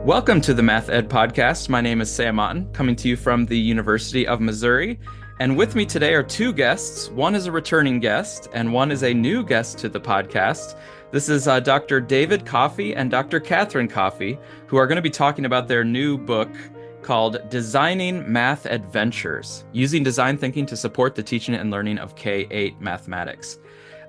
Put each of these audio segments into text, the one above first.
Welcome to the Math Ed Podcast. My name is Sam Otten, coming to you from the University of Missouri. And with me today are two guests. One is a returning guest, and one is a new guest to the podcast. This is Dr. David Coffey and Dr. Kathryn Coffey, who are going to be talking about their new book called Designing Math Adventures, using design thinking to support the teaching and learning of K-8 mathematics.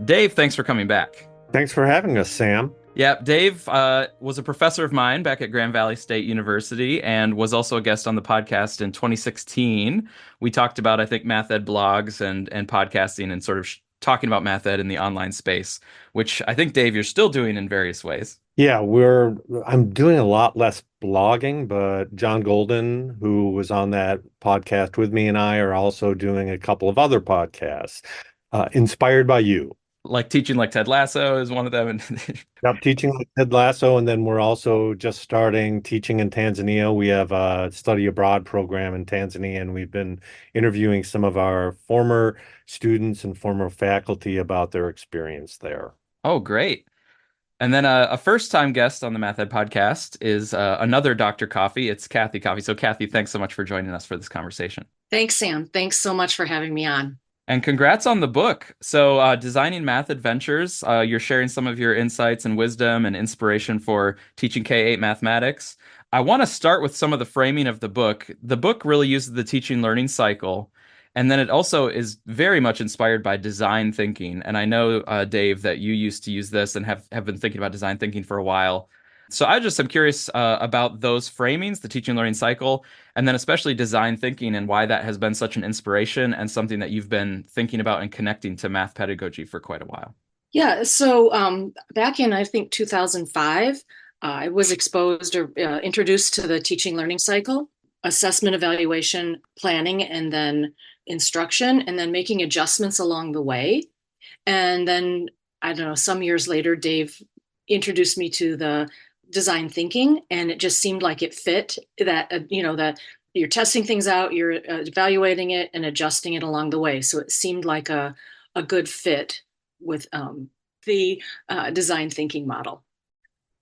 Dave, thanks for coming back. Thanks for having us, Sam. Yeah, Dave was a professor of mine back at Grand Valley State University and was also a guest on the podcast in 2016. We talked about, I think, math ed blogs and podcasting and sort of talking about math ed in the online space, which I think, Dave, you're still doing in various ways. Yeah, I'm doing a lot less blogging, but John Golden, who was on that podcast with me, and I are also doing a couple of other podcasts, inspired by you. Like teaching like Ted Lasso is one of them. Yep, teaching like Ted Lasso, and then we're also just starting teaching in Tanzania. We have a study abroad program in Tanzania, and we've been interviewing some of our former students and former faculty about their experience there. Oh, great. And then a first-time guest on the Math Ed podcast is another Dr. Coffey. It's Kathy Coffey. So, Kathy, thanks so much for joining us for this conversation. Thanks, Sam. Thanks so much for having me on. And congrats on the book. So, Designing Math Adventures, you're sharing some of your insights and wisdom and inspiration for teaching K-8 mathematics. I want to start with some of the framing of the book. The book really uses the teaching learning cycle, and then it also is very much inspired by design thinking. And I know, Dave, that you used to use this and have been thinking about design thinking for a while. So I just am curious about those framings, the teaching learning cycle, and then especially design thinking and why that has been such an inspiration and something that you've been thinking about and connecting to math pedagogy for quite a while. Yeah, so back in, I think, 2005, I was exposed or introduced to the teaching learning cycle, assessment, evaluation, planning, and then instruction, and then making adjustments along the way. And then, I don't know, some years later, Dave introduced me to the design thinking, and it just seemed like it fit that, that you're testing things out, you're evaluating it and adjusting it along the way. So it seemed like a good fit with the design thinking model.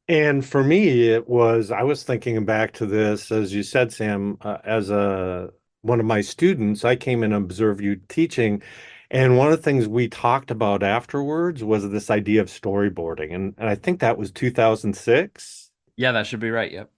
And for me, I was thinking back to this, as you said, Sam, as one of my students, I came and observed you teaching. And one of the things we talked about afterwards was this idea of storyboarding. And I think that was 2006. Yeah, that should be right. Yep.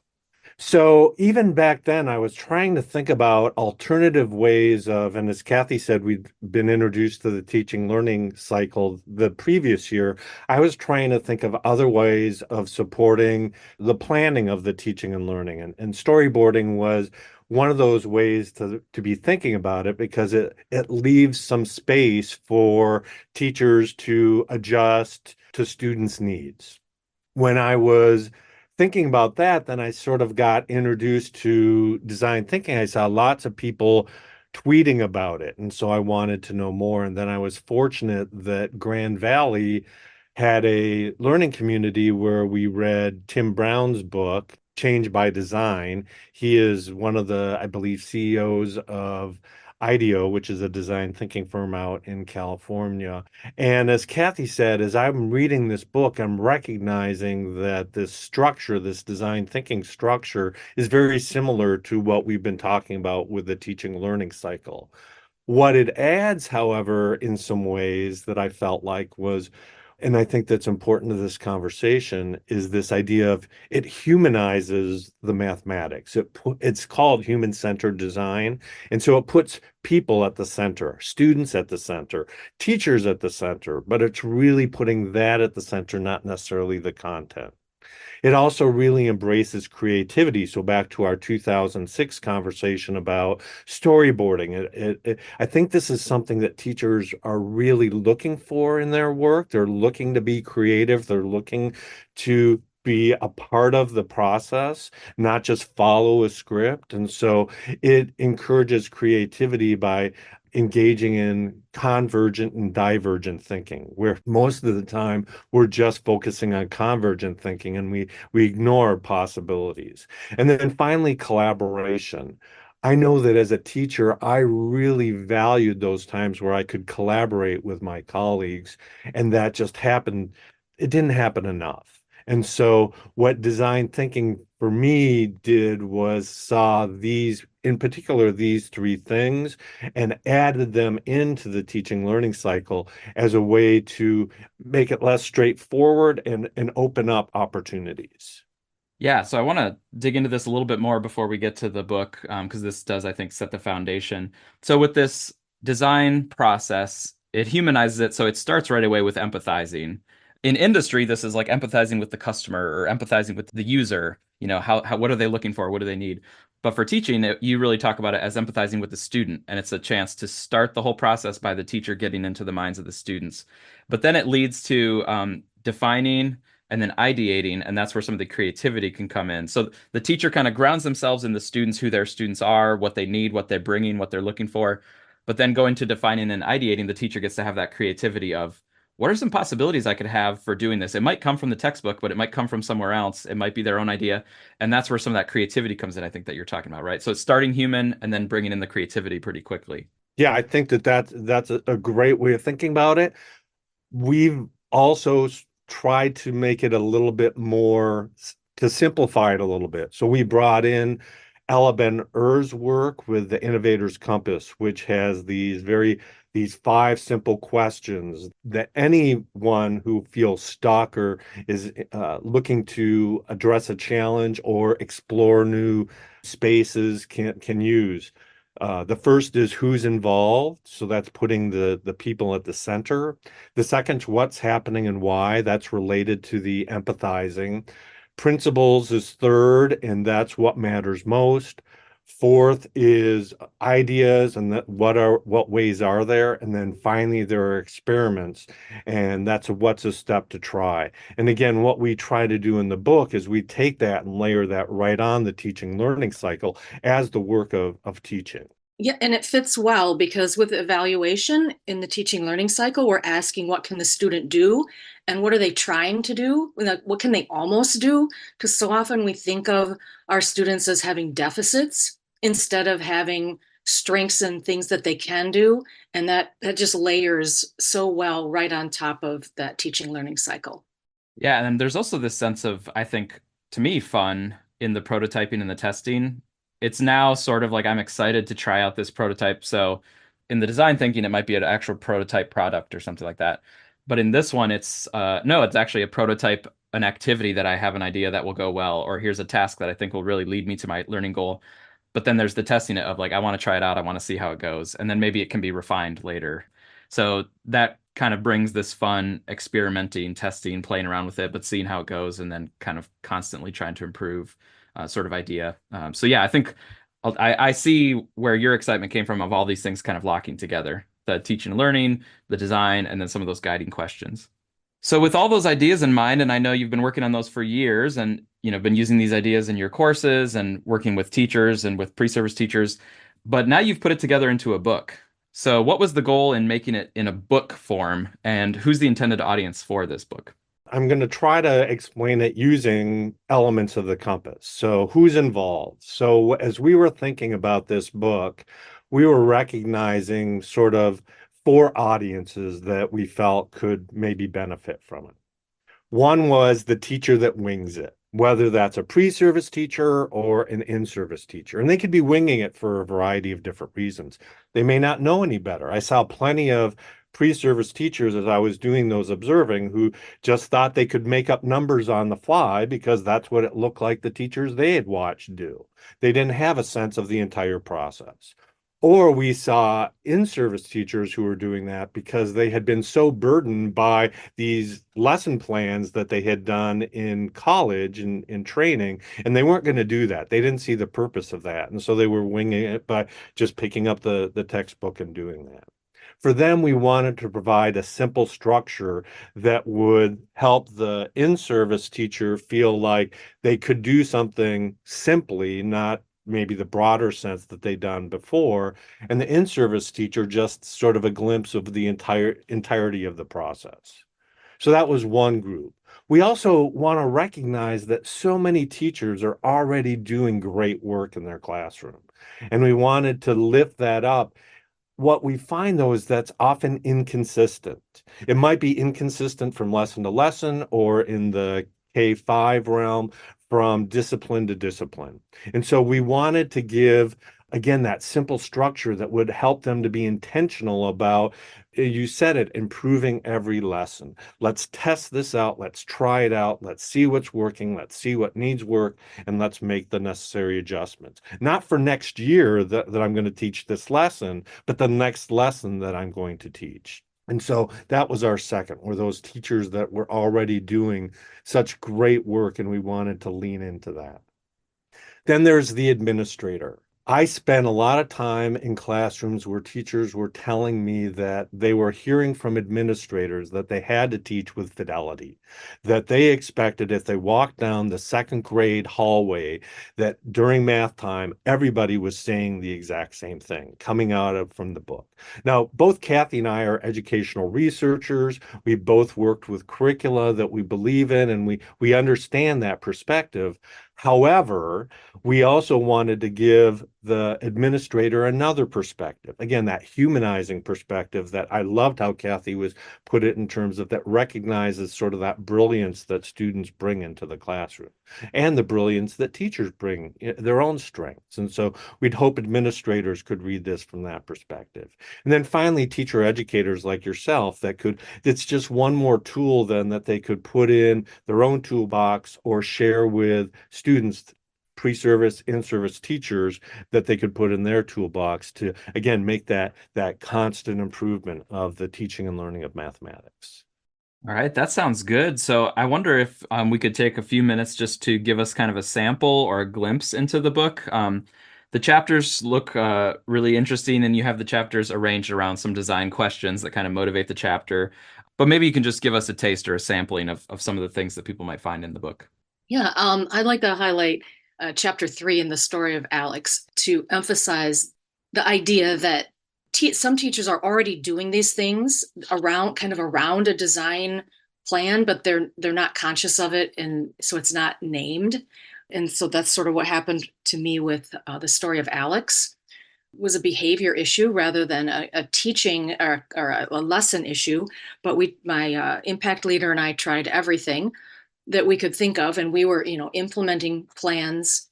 So even back then, I was trying to think about alternative ways of, and as Kathy said, we'd been introduced to the teaching learning cycle the previous year. I was trying to think of other ways of supporting the planning of the teaching and learning. And storyboarding was one of those ways to be thinking about it because it leaves some space for teachers to adjust to students' needs. When I was thinking about that, then I sort of got introduced to design thinking. I saw lots of people tweeting about it. And so I wanted to know more. And then I was fortunate that Grand Valley had a learning community where we read Tim Brown's book, Change by Design. He is one of the, I believe, CEOs of IDEO, which is a design thinking firm out in California. And as Kathy said, as I'm reading this book, I'm recognizing that this structure, this design thinking structure, is very similar to what we've been talking about with the teaching learning cycle. What it adds, however, in some ways that I felt like was, and I think that's important to this conversation, is this idea of it humanizes the mathematics. It's called human-centered design. And so it puts people at the center, students at the center, teachers at the center, but it's really putting that at the center, not necessarily the content. It also really embraces creativity. So back to our 2006 conversation about storyboarding. I think this is something that teachers are really looking for in their work. They're looking to be creative. They're looking to be a part of the process, not just follow a script. And so it encourages creativity by engaging in convergent and divergent thinking, where most of the time we're just focusing on convergent thinking and we ignore possibilities. And then finally, collaboration. I know that as a teacher, I really valued those times where I could collaborate with my colleagues, and that just happened. It didn't happen enough. And so what design thinking for me did was saw these, in particular, these three things and added them into the teaching learning cycle as a way to make it less straightforward and open up opportunities. Yeah, so I want to dig into this a little bit more before we get to the book, because this does, I think, set the foundation. So with this design process, it humanizes it, so it starts right away with empathizing. In industry, this is like empathizing with the customer or empathizing with the user. You know, how what are they looking for? What do they need? But for teaching, you really talk about it as empathizing with the student, and it's a chance to start the whole process by the teacher getting into the minds of the students. But then it leads to defining and then ideating, and that's where some of the creativity can come in. So the teacher kind of grounds themselves in the students, who their students are, what they need, what they're bringing, what they're looking for. But then going to defining and ideating, the teacher gets to have that creativity of what are some possibilities I could have for doing this? It might come from the textbook, but it might come from somewhere else. It might be their own idea. And that's where some of that creativity comes in, I think, that you're talking about, right? So it's starting human and then bringing in the creativity pretty quickly. Yeah, I think that's a great way of thinking about it. We've also tried to make it a little bit more to simplify it a little bit. So we brought in Ella Ben Er's work with the Innovator's Compass, which has these five simple questions that anyone who feels stuck or is looking to address a challenge or explore new spaces can use. The first is who's involved, so that's putting the people at the center. The second, what's happening and why, that's related to the empathizing. Principles is third, and that's what matters most. Fourth is ideas and that what ways are there, and then finally there are experiments, and that's what's a step to try. And again, what we try to do in the book is we take that and layer that right on the teaching learning cycle as the work of teaching. Yeah, and it fits well because with evaluation in the teaching learning cycle, we're asking what can the student do and what are they trying to do? Like, what can they almost do? Because so often we think of our students as having deficits instead of having strengths and things that they can do. And that just layers so well right on top of that teaching learning cycle. Yeah, and then there's also this sense of, I think, to me, fun in the prototyping and the testing. It's now sort of like I'm excited to try out this prototype. So in the design thinking, it might be an actual prototype product or something like that. But in this one, it's no, it's actually a prototype, an activity that I have an idea that will go well, or here's a task that I think will really lead me to my learning goal. But then there's the testing it of like, I want to try it out, I want to see how it goes, and then maybe it can be refined later. So that kind of brings this fun experimenting, testing, playing around with it, but seeing how it goes, and then kind of constantly trying to improve sort of idea. So yeah, I think I see where your excitement came from of all these things kind of locking together, the teaching and learning, the design, and then some of those guiding questions. So with all those ideas in mind, and I know you've been working on those for years and been using these ideas in your courses and working with teachers and with pre-service teachers, but now you've put it together into a book. So what was the goal in making it in a book form, and who's the intended audience for this book? I'm going to try to explain it using elements of the compass. So, who's involved? So, as we were thinking about this book, we were recognizing sort of four audiences that we felt could maybe benefit from it. One was the teacher that wings it, whether that's a pre-service teacher or an in-service teacher. And they could be winging it for a variety of different reasons. They may not know any better. I saw plenty of pre-service teachers as I was doing those observing who just thought they could make up numbers on the fly because that's what it looked like the teachers they had watched do. They didn't have a sense of the entire process. Or we saw in-service teachers who were doing that because they had been so burdened by these lesson plans that they had done in college and in training, and they weren't going to do that. They didn't see the purpose of that. And so they were winging it by just picking up the textbook and doing that. For them, we wanted to provide a simple structure that would help the in-service teacher feel like they could do something simply, not maybe the broader sense that they'd done before, and the in-service teacher just sort of a glimpse of the entirety of the process. So that was one group. We also want to recognize that so many teachers are already doing great work in their classroom, and we wanted to lift that up. What we find though is that's often inconsistent. It might be inconsistent from lesson to lesson or in the K-5 realm, from discipline to discipline. And so we wanted to give, again, that simple structure that would help them to be intentional about, you said it, improving every lesson. Let's test this out. Let's try it out. Let's see what's working. Let's see what needs work, and let's make the necessary adjustments. Not for next year that I'm going to teach this lesson, but the next lesson that I'm going to teach. And so that was our second, were those teachers that were already doing such great work, and we wanted to lean into that. Then there's the administrator. I spent a lot of time in classrooms where teachers were telling me that they were hearing from administrators that they had to teach with fidelity, that they expected if they walked down the second grade hallway, that during math time, everybody was saying the exact same thing coming out of from the book. Now, both Kathy and I are educational researchers. We both worked with curricula that we believe in, and we understand that perspective. However, we also wanted to give the administrator another perspective. Again, that humanizing perspective that I loved how Kathy was put it, in terms of that recognizes sort of that brilliance that students bring into the classroom and the brilliance that teachers bring, their own strengths. And so we'd hope administrators could read this from that perspective. And then finally, teacher educators like yourself it's just one more tool then that they could put in their own toolbox or share with students, pre-service, in-service teachers, that they could put in their toolbox to, again, make that constant improvement of the teaching and learning of mathematics. All right, that sounds good. So I wonder if we could take a few minutes just to give us kind of a sample or a glimpse into the book. The chapters look really interesting, and you have the chapters arranged around some design questions that kind of motivate the chapter. But maybe you can just give us a taste or a sampling of some of the things that people might find in the book. Yeah, I'd like to highlight chapter 3 in the story of Alex to emphasize the idea that some teachers are already doing these things around a design plan, but they're not conscious of it, and so it's not named. And so that's sort of what happened to me with the story of Alex. It was a behavior issue rather than a teaching or a lesson issue. But my impact leader and I tried everything that we could think of, and we were, implementing plans,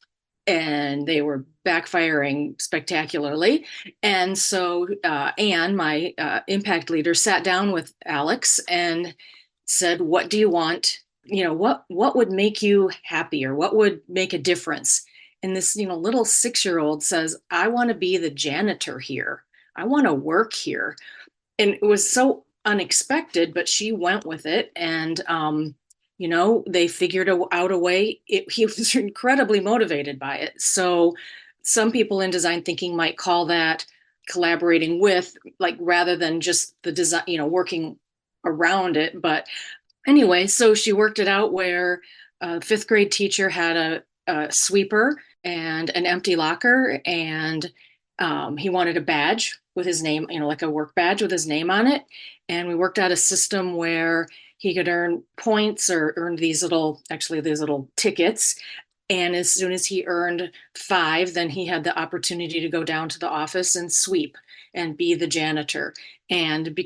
and they were backfiring spectacularly. And so Anne, my impact leader, sat down with Alex and said, what do you want? What would make you happier? What would make a difference? And this, little 6-year-old says, I want to be the janitor here. I want to work here. And it was so unexpected, but she went with it. And they figured out a way. He was incredibly motivated by it. So some people in design thinking might call that collaborating with, like, rather than just the design, working around it. But anyway, so she worked it out where a 5th grade teacher had a sweeper and an empty locker, and he wanted a badge with his name, like a work badge with his name on it. And we worked out a system where he could earn points or earn these little tickets. And as soon as he earned 5, then he had the opportunity to go down to the office and sweep and be the janitor. And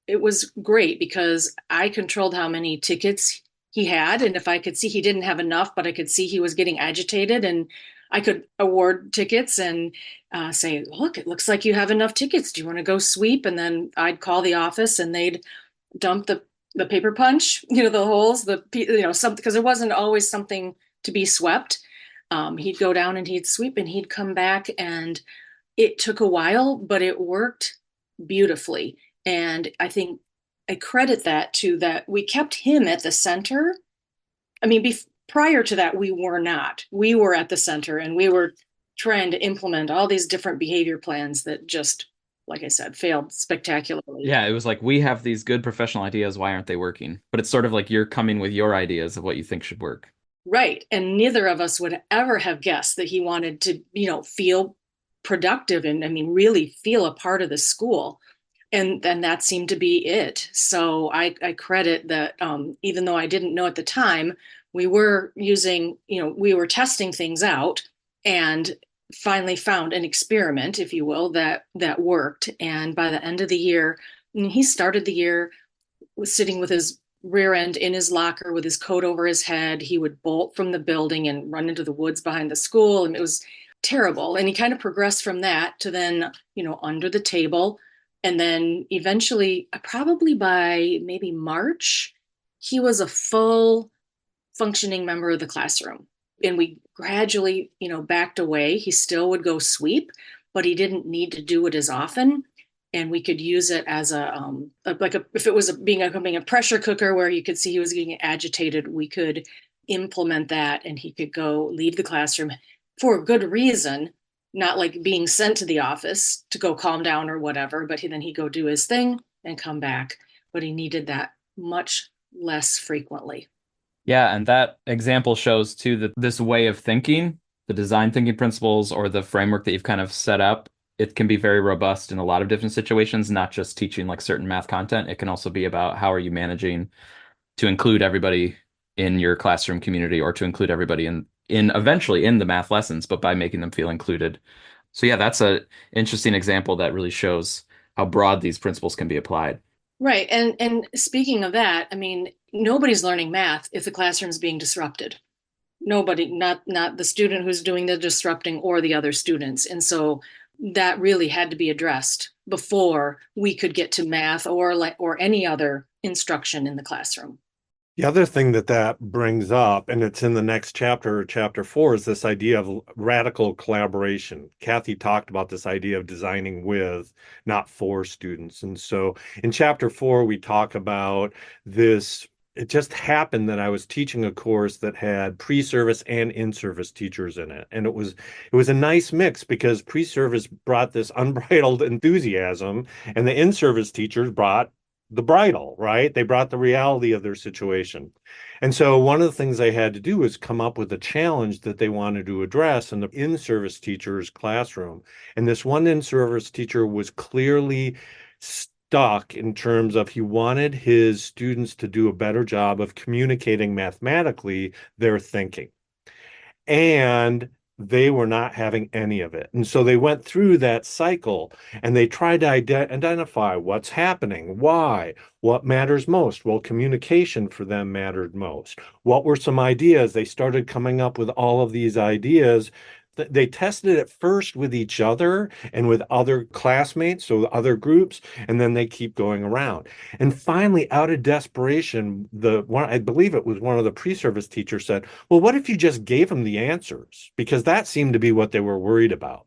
it was great because I controlled how many tickets he had. And if I could see he didn't have enough, but I could see he was getting agitated, and I could award tickets and say, look, it looks like you have enough tickets. Do you want to go sweep? And then I'd call the office and they'd dump the paper punch, the holes, something, because there wasn't always something to be swept. He'd go down and he'd sweep, and he'd come back, and it took a while, but it worked beautifully. And I think I credit that to that we kept him at the center. I mean, prior to that, we were not. We were at the center, and we were trying to implement all these different behavior plans that just, like I said, failed spectacularly. Yeah, it was like, we have these good professional ideas. Why aren't they working? But it's sort of like you're coming with your ideas of what you think should work. Right. And neither of us would ever have guessed that he wanted to, feel productive and, really feel a part of the school. And then that seemed to be it. So I credit that, even though I didn't know at the time, we were we were testing things out, and finally found an experiment, if you will, that worked. And by the end of the year, he started the year sitting with his rear end in his locker with his coat over his head. He would bolt from the building and run into the woods behind the school. And it was terrible. And he kind of progressed from that to then, under the table. And then eventually, probably by maybe March, he was a full functioning member of the classroom. And we gradually, backed away. He still would go sweep, but he didn't need to do it as often. And we could use it as if it was becoming a pressure cooker where you could see he was getting agitated, we could implement that and he could go leave the classroom for a good reason, not like being sent to the office to go calm down or whatever, but then he'd go do his thing and come back. But he needed that much less frequently. Yeah, and that example shows too that this way of thinking, the design thinking principles or the framework that you've kind of set up, it can be very robust in a lot of different situations, not just teaching like certain math content. It can also be about how are you managing to include everybody in your classroom community or to include everybody in eventually in the math lessons, but by making them feel included. So yeah, that's a interesting example that really shows how broad these principles can be applied. Right. And speaking of that, I mean, nobody's learning math if the classroom's being disrupted. Nobody, not the student who's doing the disrupting or the other students. And so that really had to be addressed before we could get to math or any other instruction in the classroom. The other thing that brings up, and it's in the next chapter, chapter 4, is this idea of radical collaboration. Kathy talked about this idea of designing with, not for students. And so in chapter 4, we talk about this. It just happened that I was teaching a course that had pre-service and in-service teachers in it. And it was a nice mix because pre-service brought this unbridled enthusiasm and the in-service teachers brought the bridle, right? They brought the reality of their situation. And so one of the things they had to do was come up with a challenge that they wanted to address in the in-service teacher's classroom. And this one in-service teacher was clearly stuck in terms of he wanted his students to do a better job of communicating mathematically their thinking. And they were not having any of it. And so they went through that cycle and they tried to identify what's happening, why, what matters most. Well, communication for them mattered most. What were some ideas? They started coming up with all of these ideas. They tested it first with each other and with other classmates, so other groups, and then they keep going around. And finally, out of desperation, I believe it was one of the pre-service teachers said, well, what if you just gave them the answers? Because that seemed to be what they were worried about.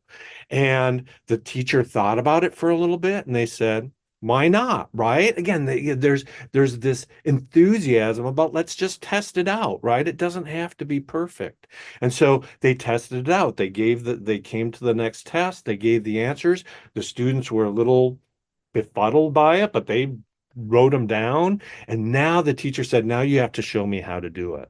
And the teacher thought about it for a little bit and they said, why not? Right? Again, there's this enthusiasm about let's just test it out, right? It doesn't have to be perfect. And so they tested it out. They came to the next test, they gave the answers. The students were a little befuddled by it, but they wrote them down. And now the teacher said, now you have to show me how to do it.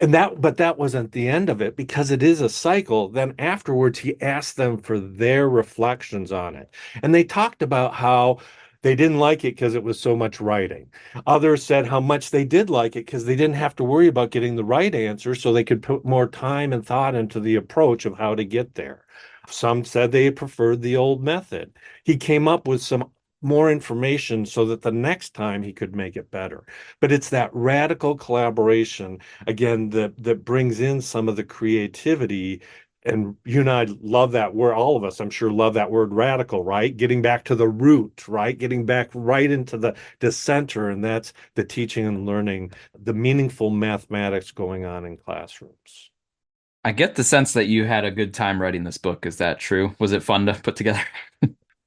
But that wasn't the end of it because it is a cycle. Then afterwards, he asked them for their reflections on it. And they talked about how they didn't like it because it was so much writing. Others said how much they did like it because they didn't have to worry about getting the right answer, so they could put more time and thought into the approach of how to get there. Some said they preferred the old method. He came up with some more information so that the next time he could make it better. But it's that radical collaboration, again, that brings in some of the creativity. And you and I love that word. All of us, I'm sure, love that word radical, right? Getting back to the root, right? Getting back right into the center. And that's the teaching and learning, the meaningful mathematics going on in classrooms. I get the sense that you had a good time writing this book. Is that true? Was it fun to put together?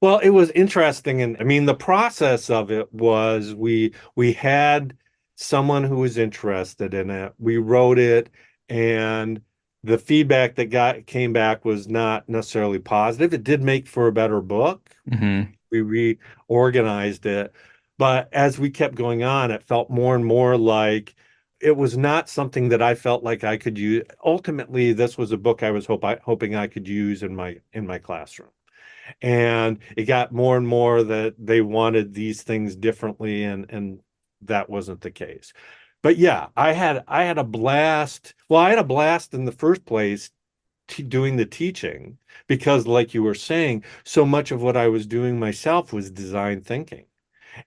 Well, it was interesting, and I mean, the process of it was we had someone who was interested in it. We wrote it, and the feedback that came back was not necessarily positive. It did make for a better book. Hmm. We reorganized it, but as we kept going on, it felt more and more like it was not something that I felt like I could use. Ultimately, this was a book I was hoping I could use in my classroom. And it got more and more that they wanted these things differently, and that wasn't the case. But yeah, I had a blast. Well, I had a blast in the first place doing the teaching because, like you were saying, so much of what I was doing myself was design thinking.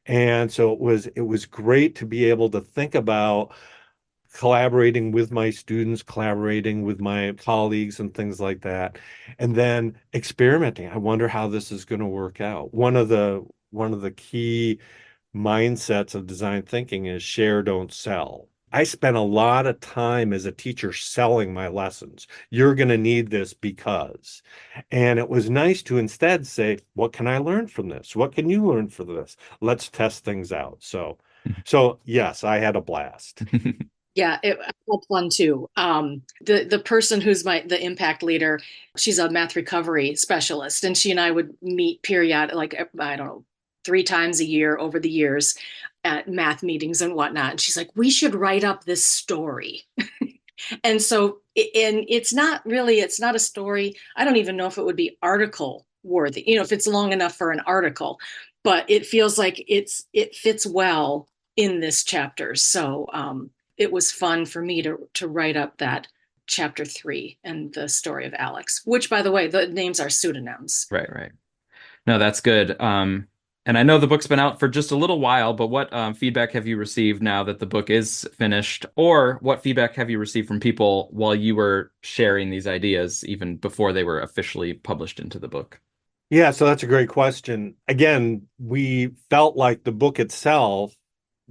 And so it was great to be able to think about collaborating with my students, collaborating with my colleagues and things like that, and then experimenting. I wonder how this is going to work out. One of the key mindsets of design thinking is share, don't sell. I spent a lot of time as a teacher selling my lessons. You're going to need this because. And it was nice to instead say, what can I learn from this? What can you learn from this? Let's test things out. So yes, I had a blast. Yeah, it was fun too. The person who's the impact leader, she's a math recovery specialist, and she and I would meet period, like I don't know, 3 times a year over the years at math meetings and whatnot. And she's like, "We should write up this story." And so, and it's not a story. I don't even know if it would be article worthy, if it's long enough for an article, but it feels like it fits well in this chapter. So, it was fun for me to write up that chapter 3 and the story of Alex, which, by the way, the names are pseudonyms. Right, right. No, that's good. And I know the book's been out for just a little while, but what feedback have you received now that the book is finished? Or what feedback have you received from people while you were sharing these ideas, even before they were officially published into the book? Yeah, so that's a great question. Again, we felt like the book itself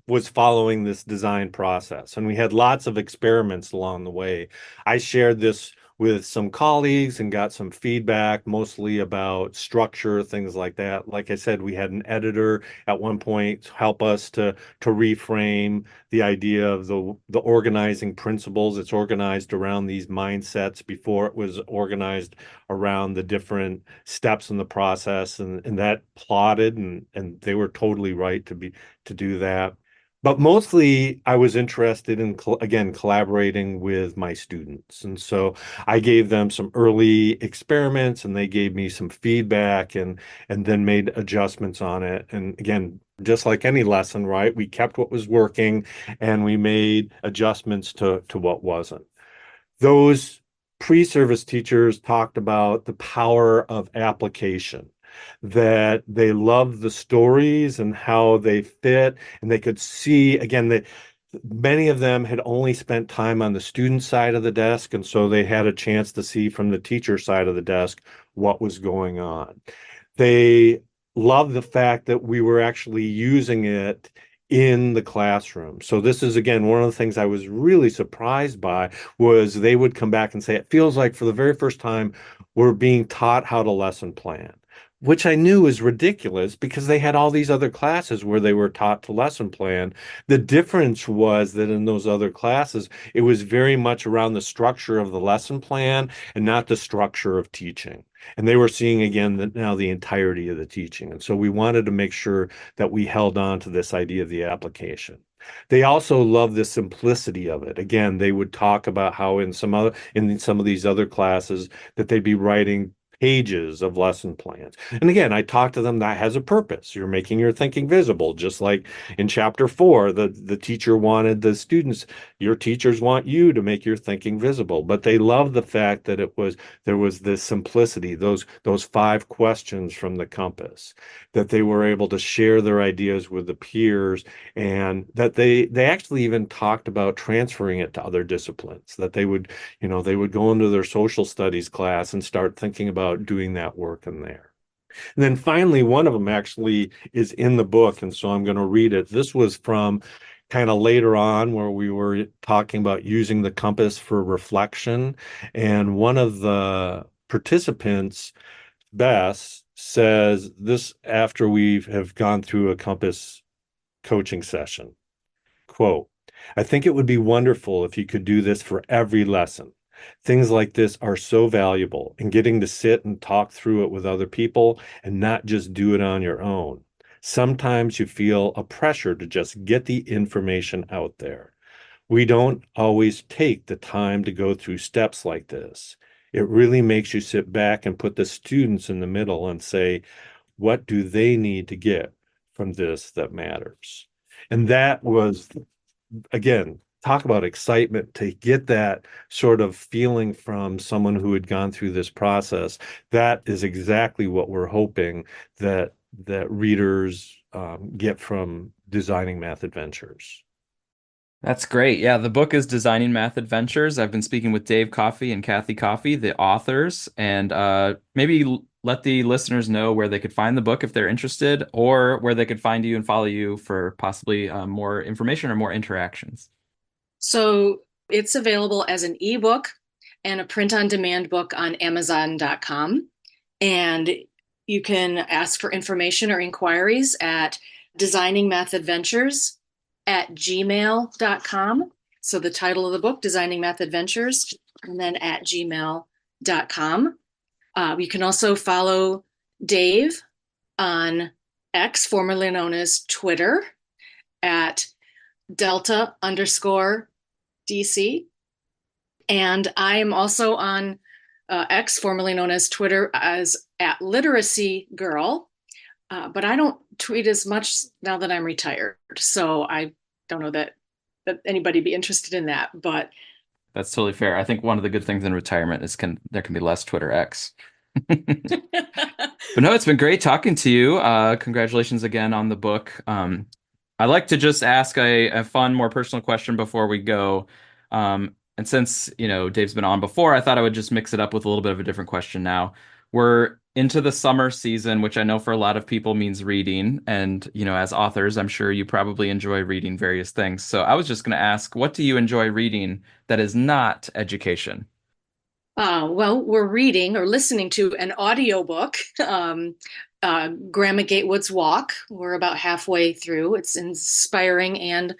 was following this design process, and we had lots of experiments along the way. I shared this with some colleagues and got some feedback, mostly about structure, things like that. Like I said, we had an editor at one point help us to reframe the idea of the organizing principles. It's organized around these mindsets before it was organized around the different steps in the process, and that plotted, and they were totally right to do that. But mostly, I was interested in, again, collaborating with my students. And so I gave them some early experiments and they gave me some feedback and then made adjustments on it. And again, just like any lesson, right? We kept what was working and we made adjustments to what wasn't. Those pre-service teachers talked about the power of application, that they loved the stories and how they fit, and they could see, again, that many of them had only spent time on the student side of the desk, and so they had a chance to see from the teacher side of the desk what was going on. They loved the fact that we were actually using it in the classroom. So this is again one of the things I was really surprised by was they would come back and say it feels like for the very first time we're being taught how to lesson plan, which I knew is ridiculous because they had all these other classes where they were taught to lesson plan. The difference was that in those other classes, it was very much around the structure of the lesson plan and not the structure of teaching. And they were seeing again that now the entirety of the teaching. And so we wanted to make sure that we held on to this idea of the application. They also love the simplicity of it. Again, they would talk about how in some of these other classes that they'd be writing pages of lesson plans. And again, I talked to them that has a purpose. You're making your thinking visible, just like in chapter 4, the teacher wanted the students, your teachers want you to make your thinking visible. But they love the fact that there was this simplicity, those 5 questions from the compass, that they were able to share their ideas with the peers, and that they actually even talked about transferring it to other disciplines, that they would go into their social studies class and start thinking about doing that work in there. And then finally, one of them actually is in the book, and so I'm going to read it. This was from kind of later on where we were talking about using the compass for reflection. And one of the participants, Bess, says this after we have gone through a compass coaching session. Quote, I think it would be wonderful if you could do this for every lesson. Things like this are so valuable, and getting to sit and talk through it with other people and not just do it on your own. Sometimes you feel a pressure to just get the information out there. We don't always take the time to go through steps like this. It really makes you sit back and put the students in the middle and say, what do they need to get from this that matters? And that was, again, talk about excitement to get that sort of feeling from someone who had gone through this process. That is exactly what we're hoping that readers get from designing math adventures. That's great. Yeah, the book is Designing Math Adventures. I've been speaking with Dave Coffey and Kathy Coffey, the authors, and maybe let the listeners know where they could find the book if they're interested, or where they could find you and follow you for possibly more information or more interactions. So it's available as an ebook and a print-on-demand book on Amazon.com. And you can ask for information or inquiries at designingmathadventures@gmail.com. So the title of the book, Designing Math Adventures, and then at gmail.com. You can also follow Dave on X, formerly known as Twitter, at Delta_DC. And I am also on X, formerly known as Twitter, as at Literacy Girl. But I don't tweet as much now that I'm retired. So I don't know that anybody be interested in that. But That's totally fair. I think one of the good things in retirement is there can be less Twitter X. But no, it's been great talking to you. Congratulations again on the book. I like to just ask a fun, more personal question before we go. And since, Dave's been on before, I thought I would just mix it up with a little bit of a different question now. We're into the summer season, which I know for a lot of people means reading. And, as authors, I'm sure you probably enjoy reading various things. So I was just going to ask, what do you enjoy reading that is not education? Well, we're reading or listening to an audiobook, Grandma Gatewood's Walk. We're about halfway through. It's inspiring and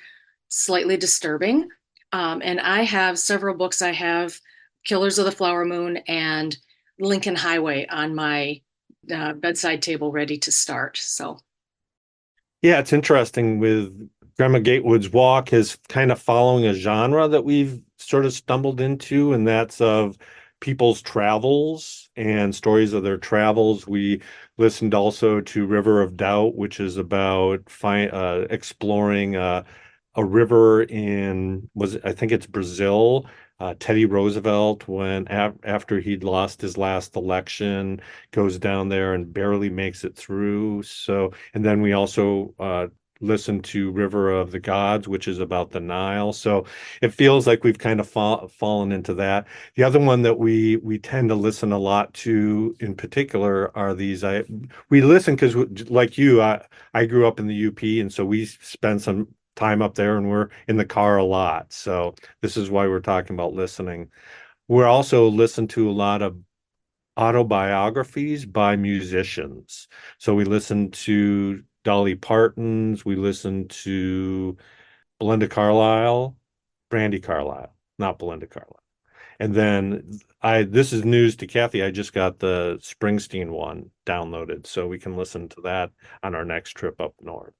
slightly disturbing. And I have several books. I have Killers of the Flower Moon and Lincoln Highway on my bedside table ready to start. So, Yeah, it's interesting with Grandma Gatewood's Walk is kind of following a genre that we've sort of stumbled into, and that's of people's travels and stories of their travels. We listened also to River of Doubt, which is about exploring a river I think it's Brazil. Teddy Roosevelt, when after he'd lost his last election, goes down there and barely makes it through. So, and then we also listened to River of the Gods, which is about the Nile. So it feels like we've kind of fallen into that. The other one that we tend to listen a lot to, in particular, are these. We listen because, like you, I grew up in the UP, and so we spend some time up there, and we're in the car a lot. So this is why we're talking about listening. We're also listen to a lot of autobiographies by musicians. So we listen to Dolly Parton's, we listen to Belinda Carlisle, Brandy Carlisle, not Belinda Carlisle. And then this is news to Kathy. I just got the Springsteen one downloaded, so we can listen to that on our next trip up north.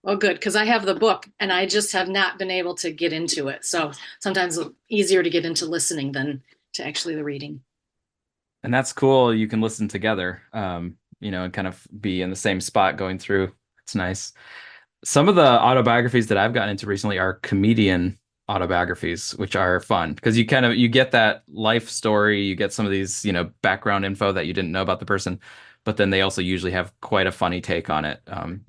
well, good, because I have the book and I just have not been able to get into it. So sometimes it's easier to get into listening than to actually the reading. And that's cool. You can listen together, and kind of be in the same spot going through. It's nice. Some of the autobiographies that I've gotten into recently are comedian autobiographies, which are fun because you get that life story, you get some of these, background info that you didn't know about the person, but then they also usually have quite a funny take on it.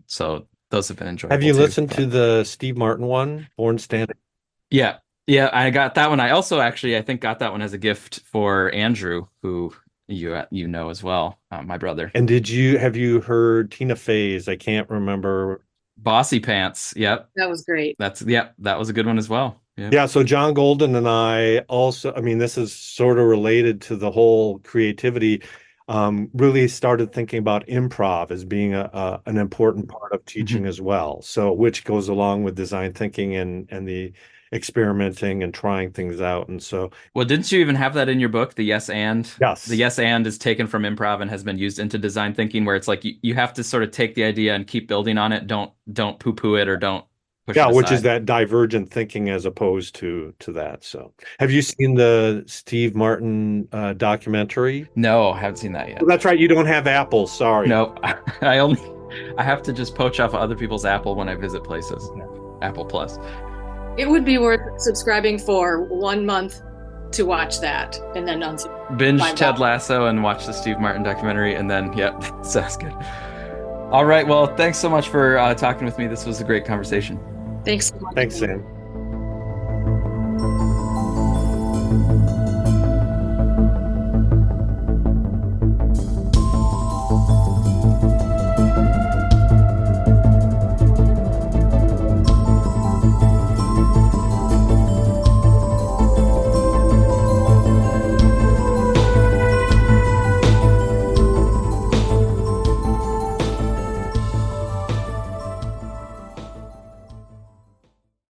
So those have been enjoyable Have you too. listened to the Steve Martin one, Born Standing? Yeah. Yeah, I got that one. I also actually, I think, got that one as a gift for Andrew, who you know as well, my brother. And have you heard Tina Fey's? I can't remember. Bossy Pants. Yep. That was great. That was a good one as well. Yeah. Yeah, so John Golden and I also, I mean, this is sort of related to the whole creativity, really started thinking about improv as being an important part of teaching as well. So, which goes along with design thinking and the experimenting and trying things out. And so, Well, didn't you even have that in your book? The yes and. yes. The yes and is taken from improv and has been used into design thinking, where it's like you have to sort of take the idea and keep building on it. Don't poo-poo it or don't push Yeah, it which is aside. that divergent thinking as opposed to that. So, have you seen the Steve Martin documentary? No, I haven't seen that yet. Well, that's right. You don't have Apple. Sorry. No, I have to just poach off other people's Apple when I visit places. Apple Plus. It would be worth subscribing for 1 month to watch that and then Binge Ted Lasso and watch the Steve Martin documentary, and then, yep, sounds good. All right. Well, thanks so much for talking with me. This was a great conversation. Thanks so much. Thanks, Sam.